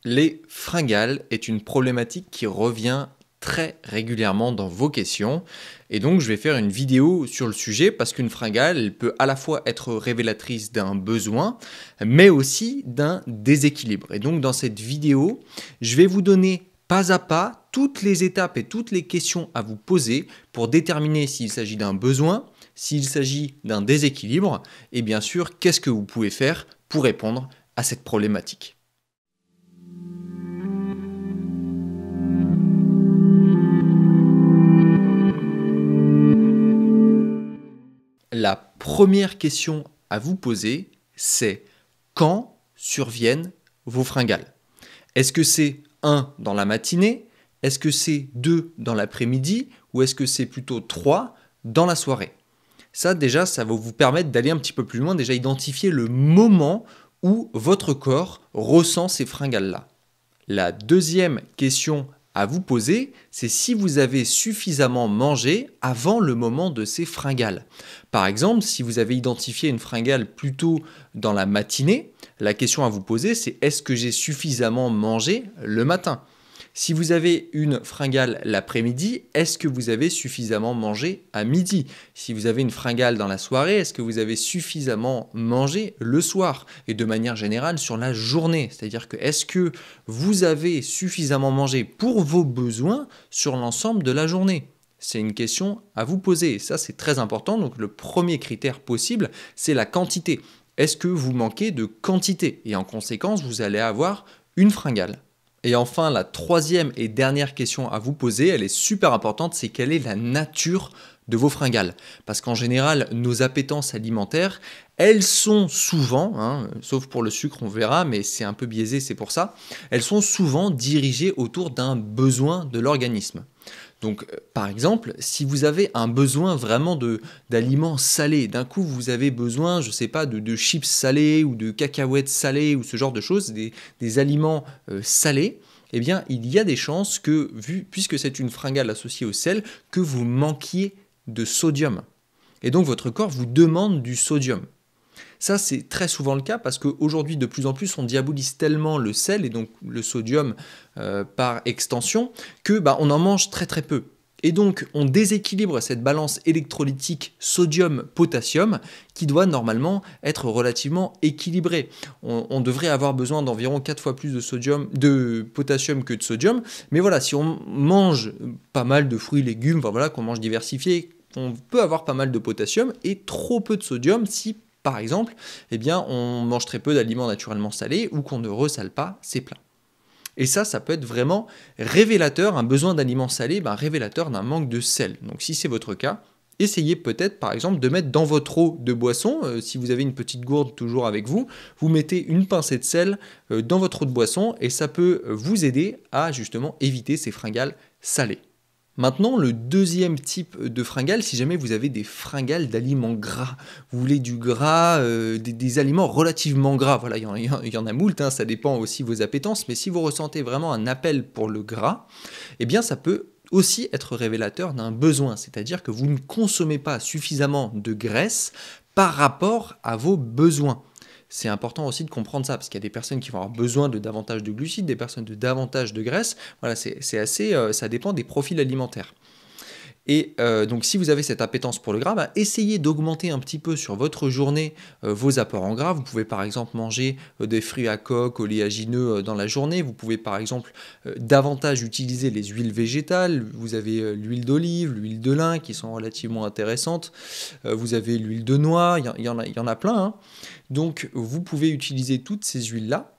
Les fringales est une problématique qui revient très régulièrement dans vos questions et donc je vais faire une vidéo sur le sujet parce qu'une fringale elle peut à la fois être révélatrice d'un besoin mais aussi d'un déséquilibre. Et donc dans cette vidéo, je vais vous donner pas à pas toutes les étapes et toutes les questions à vous poser pour déterminer s'il s'agit d'un besoin, s'il s'agit d'un déséquilibre et bien sûr qu'est-ce que vous pouvez faire pour répondre à cette problématique. La première question à vous poser, c'est quand surviennent vos fringales? Est-ce que c'est 1 dans la matinée? Est-ce que c'est 2 dans l'après-midi? Ou est-ce que c'est plutôt 3 dans la soirée? Ça déjà, ça va vous permettre d'aller un petit peu plus loin, déjà identifier le moment où votre corps ressent ces fringales-là. La deuxième question à vous poser, c'est si vous avez suffisamment mangé avant le moment de ces fringales. Par exemple, si vous avez identifié une fringale plutôt dans la matinée, la question à vous poser, c'est est-ce que j'ai suffisamment mangé le matin? Si vous avez une fringale l'après-midi, est-ce que vous avez suffisamment mangé à midi? Si vous avez une fringale dans la soirée, est-ce que vous avez suffisamment mangé le soir? Et de manière générale sur la journée, c'est-à-dire que est-ce que vous avez suffisamment mangé pour vos besoins sur l'ensemble de la journée? C'est une question à vous poser et ça c'est très important. Donc le premier critère possible, c'est la quantité. Est-ce que vous manquez de quantité? Et en conséquence, vous allez avoir une fringale. Et enfin, la troisième et dernière question à vous poser, elle est super importante, c'est quelle est la nature de vos fringales? Parce qu'en général, nos appétences alimentaires, elles sont souvent, sauf pour le sucre, on verra, mais c'est un peu biaisé, c'est pour ça, elles sont souvent dirigées autour d'un besoin de l'organisme. Donc, par exemple, si vous avez un besoin vraiment d'aliments salés, d'un coup vous avez besoin, je ne sais pas, de chips salés ou de cacahuètes salées ou ce genre de choses, des aliments salés, eh bien, il y a des chances que, puisque c'est une fringale associée au sel, que vous manquiez de sodium. Et donc, votre corps vous demande du sodium. Ça, c'est très souvent le cas parce qu'aujourd'hui, de plus en plus, on diabolise tellement le sel et donc le sodium par extension que on en mange très très peu. Et donc, on déséquilibre cette balance électrolytique sodium-potassium qui doit normalement être relativement équilibrée. On devrait avoir besoin d'environ 4 fois plus de potassium que de sodium. Mais voilà, si on mange pas mal de fruits, légumes, qu'on mange diversifié, on peut avoir pas mal de potassium et trop peu de sodium si par exemple, on mange très peu d'aliments naturellement salés ou qu'on ne ressale pas ses plats. Et ça peut être vraiment révélateur, un besoin d'aliments salés, révélateur d'un manque de sel. Donc si c'est votre cas, essayez peut-être par exemple de mettre dans votre eau de boisson, si vous avez une petite gourde toujours avec vous, vous mettez une pincée de sel dans votre eau de boisson et ça peut vous aider à justement éviter ces fringales salées. Maintenant, le deuxième type de fringales, si jamais vous avez des fringales d'aliments gras, vous voulez du gras, des aliments relativement gras, voilà, il y en a moult, ça dépend aussi de vos appétences, mais si vous ressentez vraiment un appel pour le gras, ça peut aussi être révélateur d'un besoin, c'est-à-dire que vous ne consommez pas suffisamment de graisse par rapport à vos besoins. C'est important aussi de comprendre ça, parce qu'il y a des personnes qui vont avoir besoin de davantage de glucides, des personnes de davantage de graisse. Voilà, ça dépend des profils alimentaires. Et donc si vous avez cette appétence pour le gras, essayez d'augmenter un petit peu sur votre journée vos apports en gras. Vous pouvez par exemple manger des fruits à coque, oléagineux dans la journée. Vous pouvez par exemple davantage utiliser les huiles végétales. Vous avez l'huile d'olive, l'huile de lin qui sont relativement intéressantes. Vous avez l'huile de noix, il y en a plein. Donc vous pouvez utiliser toutes ces huiles-là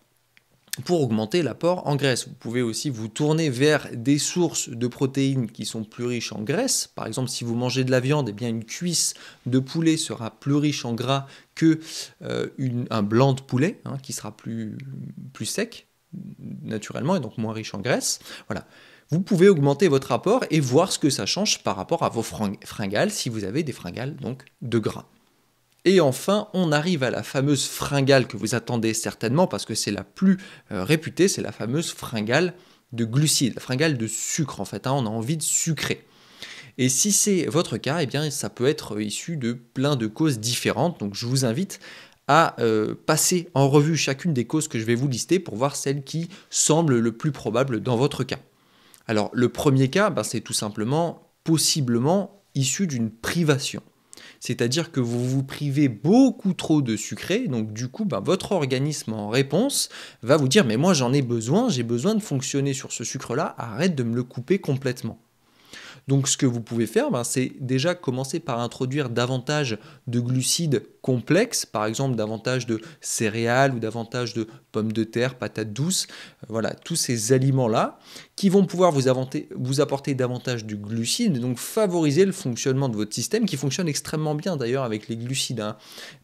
pour augmenter l'apport en graisse. Vous pouvez aussi vous tourner vers des sources de protéines qui sont plus riches en graisse. Par exemple, si vous mangez de la viande, une cuisse de poulet sera plus riche en gras que un blanc de poulet, qui sera plus sec naturellement et donc moins riche en graisse. Voilà. Vous pouvez augmenter votre apport et voir ce que ça change par rapport à vos fringales, si vous avez des fringales donc de gras. Et enfin, on arrive à la fameuse fringale que vous attendez certainement parce que c'est la plus réputée, c'est la fameuse fringale de glucides, la fringale de sucre en fait, on a envie de sucrer. Et si c'est votre cas, ça peut être issu de plein de causes différentes, donc je vous invite à passer en revue chacune des causes que je vais vous lister pour voir celle qui semble le plus probable dans votre cas. Alors le premier cas, c'est tout simplement possiblement issu d'une privation. C'est-à-dire que vous vous privez beaucoup trop de sucré, donc du coup, votre organisme en réponse va vous dire « mais moi j'en ai besoin, j'ai besoin de fonctionner sur ce sucre-là, arrête de me le couper complètement ». Donc ce que vous pouvez faire, c'est déjà commencer par introduire davantage de glucides complexes, par exemple davantage de céréales ou davantage de pommes de terre, patates douces, voilà, tous ces aliments-là qui vont pouvoir vous apporter davantage de glucides, donc favoriser le fonctionnement de votre système qui fonctionne extrêmement bien d'ailleurs avec les glucides.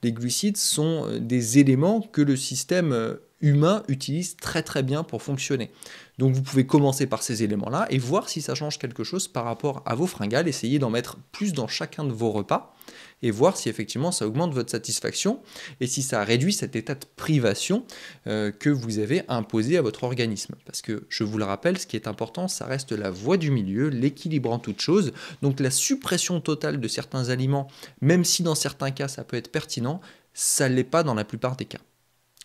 Les glucides sont des éléments que le système humain utilise très très bien pour fonctionner. Donc vous pouvez commencer par ces éléments-là et voir si ça change quelque chose par rapport à vos fringales, essayez d'en mettre plus dans chacun de vos repas et voir si effectivement ça augmente votre satisfaction et si ça réduit cet état de privation que vous avez imposé à votre organisme. Parce que je vous le rappelle, ce qui est important, ça reste la voie du milieu, l'équilibre en toute chose. Donc la suppression totale de certains aliments, même si dans certains cas ça peut être pertinent, ça ne l'est pas dans la plupart des cas.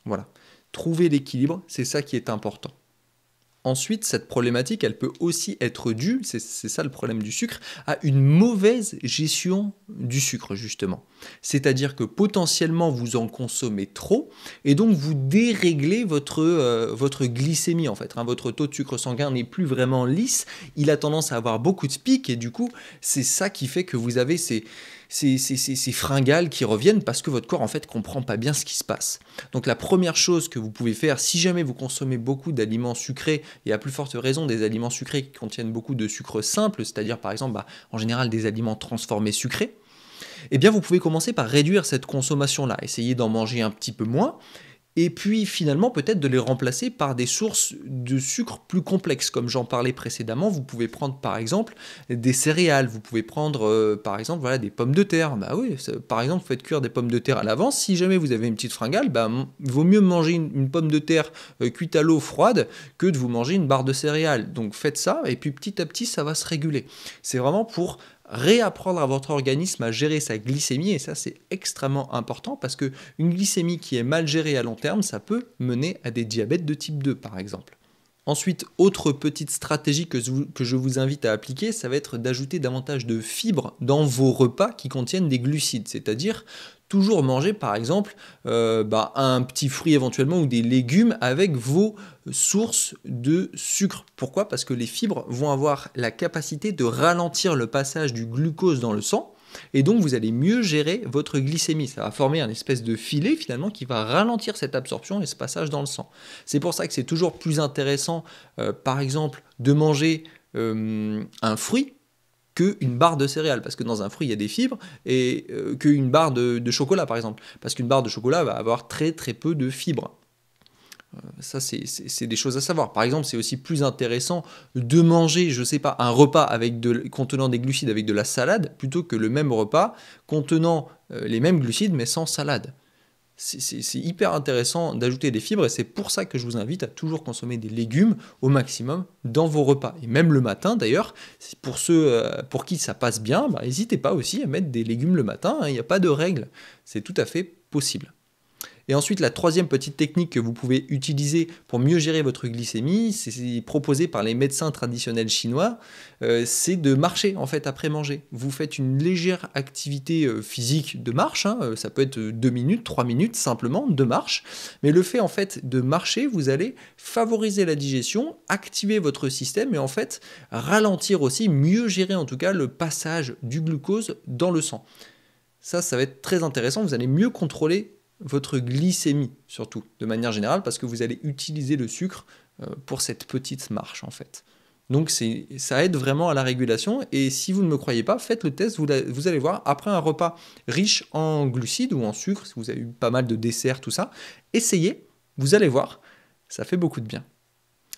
Voilà. Trouver l'équilibre, c'est ça qui est important. Ensuite, cette problématique, elle peut aussi être due, c'est ça le problème du sucre, à une mauvaise gestion du sucre, justement. C'est-à-dire que potentiellement, vous en consommez trop, et donc vous déréglez votre glycémie, en fait. Votre taux de sucre sanguin n'est plus vraiment lisse, il a tendance à avoir beaucoup de pics, et du coup, c'est ça qui fait que vous avez ces fringales qui reviennent parce que votre corps en fait comprend pas bien ce qui se passe. Donc la première chose que vous pouvez faire, si jamais vous consommez beaucoup d'aliments sucrés, et à plus forte raison des aliments sucrés qui contiennent beaucoup de sucre simple, c'est-à-dire par exemple en général des aliments transformés sucrés, eh bien vous pouvez commencer par réduire cette consommation-là, essayer d'en manger un petit peu moins, et puis finalement peut-être de les remplacer par des sources de sucre plus complexes. Comme j'en parlais précédemment, vous pouvez prendre par exemple des céréales, vous pouvez prendre par exemple des pommes de terre. Oui, par exemple, vous faites cuire des pommes de terre à l'avance. Si jamais vous avez une petite fringale, il vaut mieux manger une pomme de terre cuite à l'eau froide que de vous manger une barre de céréales. Donc faites ça et puis petit à petit ça va se réguler. C'est vraiment pour réapprendre à votre organisme à gérer sa glycémie, et ça c'est extrêmement important parce qu'une glycémie qui est mal gérée à long terme, ça peut mener à des diabètes de type 2 par exemple. Ensuite, autre petite stratégie que je vous invite à appliquer, ça va être d'ajouter davantage de fibres dans vos repas qui contiennent des glucides, c'est-à-dire toujours manger par exemple un petit fruit éventuellement ou des légumes avec vos sources de sucre. Pourquoi ? Parce que les fibres vont avoir la capacité de ralentir le passage du glucose dans le sang et donc vous allez mieux gérer votre glycémie. Ça va former un espèce de filet finalement qui va ralentir cette absorption et ce passage dans le sang. C'est pour ça que c'est toujours plus intéressant par exemple de manger un fruit qu'une barre de céréales, parce que dans un fruit il y a des fibres, et qu'une barre de chocolat par exemple, parce qu'une barre de chocolat va avoir très très peu de fibres. Ça c'est des choses à savoir. Par exemple, c'est aussi plus intéressant de manger, je sais pas, un repas contenant des glucides avec de la salade, plutôt que le même repas contenant les mêmes glucides mais sans salade. C'est hyper intéressant d'ajouter des fibres et c'est pour ça que je vous invite à toujours consommer des légumes au maximum dans vos repas. Et même le matin d'ailleurs, pour ceux pour qui ça passe bien, n'hésitez pas aussi à mettre des légumes le matin, il n'y a pas de règle, c'est tout à fait possible. Et ensuite, la troisième petite technique que vous pouvez utiliser pour mieux gérer votre glycémie, c'est proposé par les médecins traditionnels chinois, c'est de marcher en fait après manger. Vous faites une légère activité physique de marche, ça peut être 2 minutes, 3 minutes simplement de marche, mais le fait en fait de marcher, vous allez favoriser la digestion, activer votre système et en fait ralentir aussi, mieux gérer en tout cas le passage du glucose dans le sang. Ça va être très intéressant, vous allez mieux contrôler votre glycémie surtout, de manière générale, parce que vous allez utiliser le sucre pour cette petite marche en fait. Donc ça aide vraiment à la régulation, et si vous ne me croyez pas, faites le test, vous allez voir, après un repas riche en glucides ou en sucre, si vous avez eu pas mal de desserts, tout ça, essayez, vous allez voir, ça fait beaucoup de bien.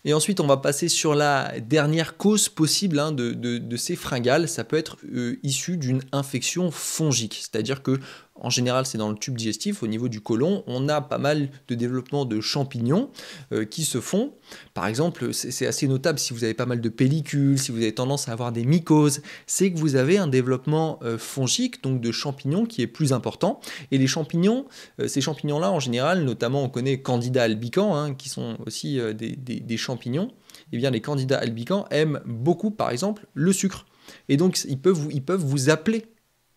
Et ensuite, on va passer sur la dernière cause possible de ces fringales. Ça peut être issu d'une infection fongique, c'est-à-dire que en général c'est dans le tube digestif, au niveau du côlon, on a pas mal de développement de champignons qui se font. Par exemple, c'est assez notable si vous avez pas mal de pellicules, si vous avez tendance à avoir des mycoses, c'est que vous avez un développement fongique, donc de champignons qui est plus important. Et les champignons, ces champignons-là en général, notamment on connaît Candida albicans, hein, qui sont aussi des champignons, et bien les Candida albicans aiment beaucoup par exemple le sucre. Et donc ils peuvent vous appeler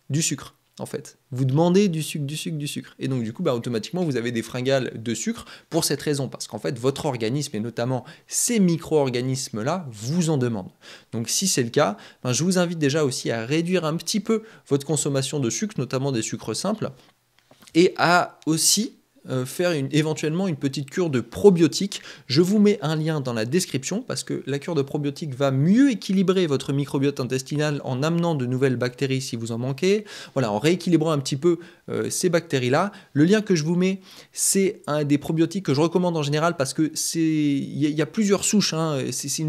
du sucre. En fait, vous demandez du sucre, du sucre, du sucre. Et donc du coup, automatiquement, vous avez des fringales de sucre pour cette raison, parce qu'en fait, votre organisme, et notamment ces micro-organismes-là, vous en demandent. Donc si c'est le cas, je vous invite déjà aussi à réduire un petit peu votre consommation de sucre, notamment des sucres simples, et à aussi faire éventuellement une petite cure de probiotiques. Je vous mets un lien dans la description parce que la cure de probiotiques va mieux équilibrer votre microbiote intestinal en amenant de nouvelles bactéries si vous en manquez. Voilà, en rééquilibrant un petit peu ces bactéries-là. Le lien que je vous mets, c'est un des probiotiques que je recommande en général parce que il y a plusieurs souches, hein. C'est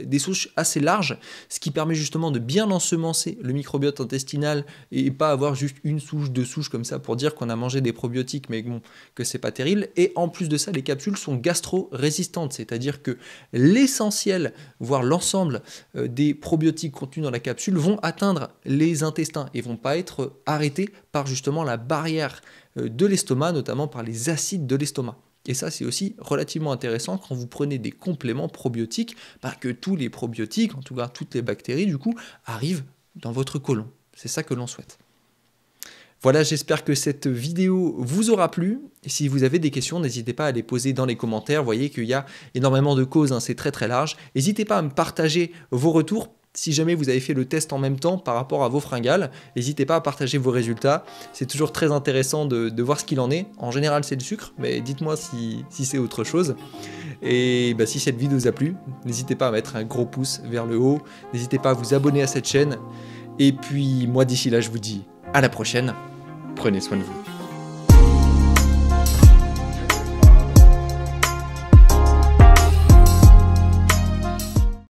des souches assez larges, ce qui permet justement de bien ensemencer le microbiote intestinal et pas avoir juste une souche, deux souches comme ça pour dire qu'on a mangé des probiotiques, mais bon, que c'est pas terrible. Et en plus de ça, les capsules sont gastro-résistantes, c'est-à-dire que l'essentiel, voire l'ensemble des probiotiques contenus dans la capsule vont atteindre les intestins et vont pas être arrêtés par justement la barrière de l'estomac, notamment par les acides de l'estomac. Et ça, c'est aussi relativement intéressant quand vous prenez des compléments probiotiques, que tous les probiotiques, en tout cas toutes les bactéries, du coup, arrivent dans votre côlon. C'est ça que l'on souhaite. Voilà, j'espère que cette vidéo vous aura plu. Et si vous avez des questions, n'hésitez pas à les poser dans les commentaires. Vous voyez qu'il y a énormément de causes, hein, c'est très très large. N'hésitez pas à me partager vos retours. Si jamais vous avez fait le test en même temps par rapport à vos fringales, n'hésitez pas à partager vos résultats. C'est toujours très intéressant de voir ce qu'il en est. En général, c'est le sucre, mais dites-moi si c'est autre chose. Et si cette vidéo vous a plu, n'hésitez pas à mettre un gros pouce vers le haut. N'hésitez pas à vous abonner à cette chaîne. Et puis moi, d'ici là, je vous dis à la prochaine. Prenez soin de vous.